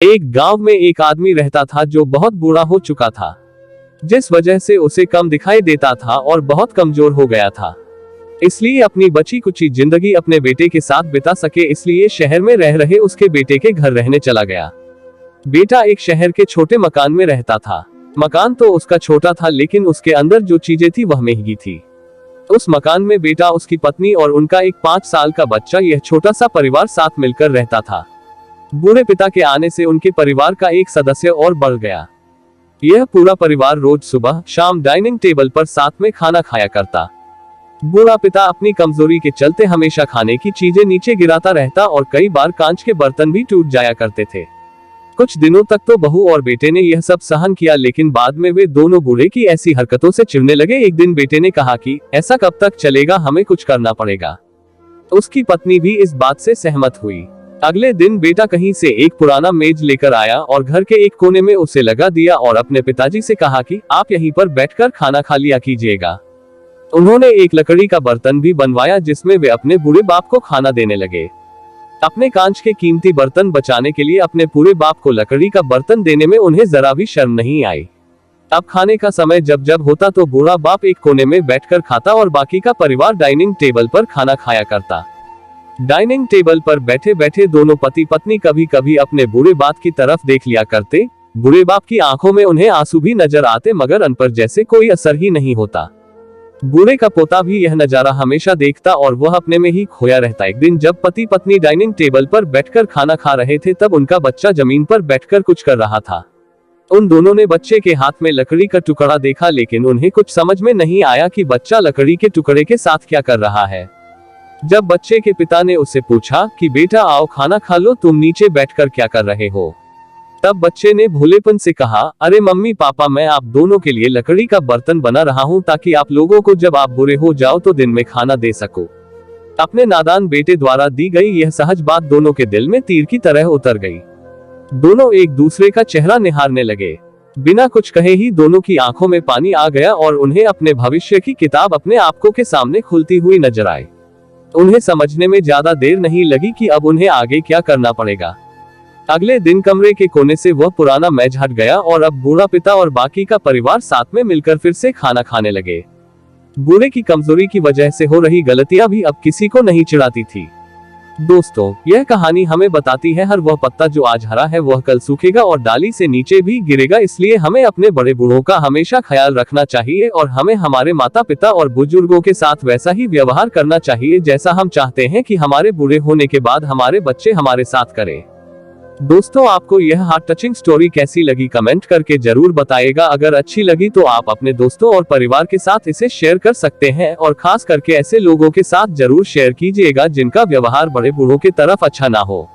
एक गांव में एक आदमी रहता था जो बहुत बूढ़ा हो चुका था, जिस वजह से उसे कम दिखाई देता था और बहुत कमजोर हो गया था। इसलिए अपनी बची कुची जिंदगी अपने बेटे के साथ बिता सके, इसलिए शहर में रह रहे उसके बेटे के घर रहने चला गया। बेटा एक शहर के छोटे मकान में रहता था। मकान तो उसका छोटा था, लेकिन उसके अंदर जो चीजें थी वह महंगी थी। उस मकान में बेटा, उसकी पत्नी और उनका एक 5 साल का बच्चा, यह छोटा सा परिवार साथ मिलकर रहता था। बूढ़े पिता के आने से उनके परिवार का एक सदस्य और बढ़ गया। यह पूरा परिवार रोज सुबह शाम डाइनिंग टेबल पर साथ में खाना खाया करता। बूढ़ा पिता अपनी कमजोरी के चलते हमेशा खाने की चीजें नीचे गिराता रहता और कई बार कांच के बर्तन भी टूट जाया करते थे। कुछ दिनों तक तो बहू और बेटे ने यह सब सहन किया, लेकिन बाद में वे दोनों बूढ़े की ऐसी हरकतों से चिढ़ने लगे। एक दिन बेटे ने कहा कि ऐसा कब तक चलेगा, हमें कुछ करना पड़ेगा। उसकी पत्नी भी इस बात से सहमत हुई। अगले दिन बेटा कहीं से एक पुराना मेज लेकर आया और घर के एक कोने में उसे लगा दिया और अपने पिताजी से कहा कि आप यहीं पर बैठकर खाना खा लिया कीजिएगा। उन्होंने एक लकड़ी का बर्तन भी बनवाया जिसमें वे अपने बूढ़े बाप को खाना देने लगे। अपने कांच के कीमती बर्तन बचाने के लिए अपने पूरे बाप को लकड़ी का बर्तन देने में उन्हें जरा भी शर्म नहीं आई। अब खाने का समय जब जब होता तो बूढ़ा बाप एक कोने में बैठकर खाता और बाकी का परिवार डाइनिंग टेबल पर खाना खाया करता। डाइनिंग टेबल पर बैठे बैठे दोनों पति पत्नी कभी कभी अपने बूढ़े बाप की तरफ देख लिया करते। बूढ़े बाप की आंखों में उन्हें आंसू भी नजर आते, मगर उन पर जैसे कोई असर ही नहीं होता। बूढ़े का पोता भी यह नजारा हमेशा देखता और वह अपने में ही खोया रहता। एक दिन जब पति पत्नी डाइनिंग टेबल पर बैठकर खाना खा रहे थे, तब उनका बच्चा जमीन पर बैठकर कुछ कर रहा था। उन दोनों ने बच्चे के हाथ में लकड़ी का टुकड़ा देखा, लेकिन उन्हें कुछ समझ में नहीं आया कि बच्चा लकड़ी के टुकड़े के साथ क्या कर रहा है। जब बच्चे के पिता ने उससे पूछा कि बेटा आओ खाना खा लो, तुम नीचे बैठकर क्या कर रहे हो, तब बच्चे ने भोलेपन से कहा, अरे मम्मी पापा, मैं आप दोनों के लिए लकड़ी का बर्तन बना रहा हूँ ताकि आप लोगों को जब आप बुरे हो जाओ तो दिन में खाना दे सको। अपने नादान बेटे द्वारा दी गई यह सहज बात दोनों के दिल में तीर की तरह उतर गई। दोनों एक दूसरे का चेहरा निहारने लगे। बिना कुछ कहे ही दोनों की आंखों में पानी आ गया और उन्हें अपने भविष्य की किताब अपने आंखों के सामने खुलती हुई नजर आई। उन्हें समझने में ज्यादा देर नहीं लगी कि अब उन्हें आगे क्या करना पड़ेगा। अगले दिन कमरे के कोने से वह पुराना मेज हट गया और अब बूढ़ा पिता और बाकी का परिवार साथ में मिलकर फिर से खाना खाने लगे। बूढ़े की कमजोरी की वजह से हो रही गलतियां भी अब किसी को नहीं चिढ़ाती थी। दोस्तों, यह कहानी हमें बताती है हर वह पत्ता जो आज हरा है वह कल सूखेगा और डाली से नीचे भी गिरेगा। इसलिए हमें अपने बड़े बूढ़ों का हमेशा ख्याल रखना चाहिए और हमें हमारे माता पिता और बुजुर्गों के साथ वैसा ही व्यवहार करना चाहिए जैसा हम चाहते हैं कि हमारे बूढ़े होने के बाद हमारे बच्चे हमारे साथ करें। दोस्तों, आपको यह हार्ट टचिंग स्टोरी कैसी लगी कमेंट करके जरूर बताइएगा। अगर अच्छी लगी तो आप अपने दोस्तों और परिवार के साथ इसे शेयर कर सकते हैं और खास करके ऐसे लोगों के साथ जरूर शेयर कीजिएगा जिनका व्यवहार बड़े बूढ़ों की तरफ अच्छा ना हो।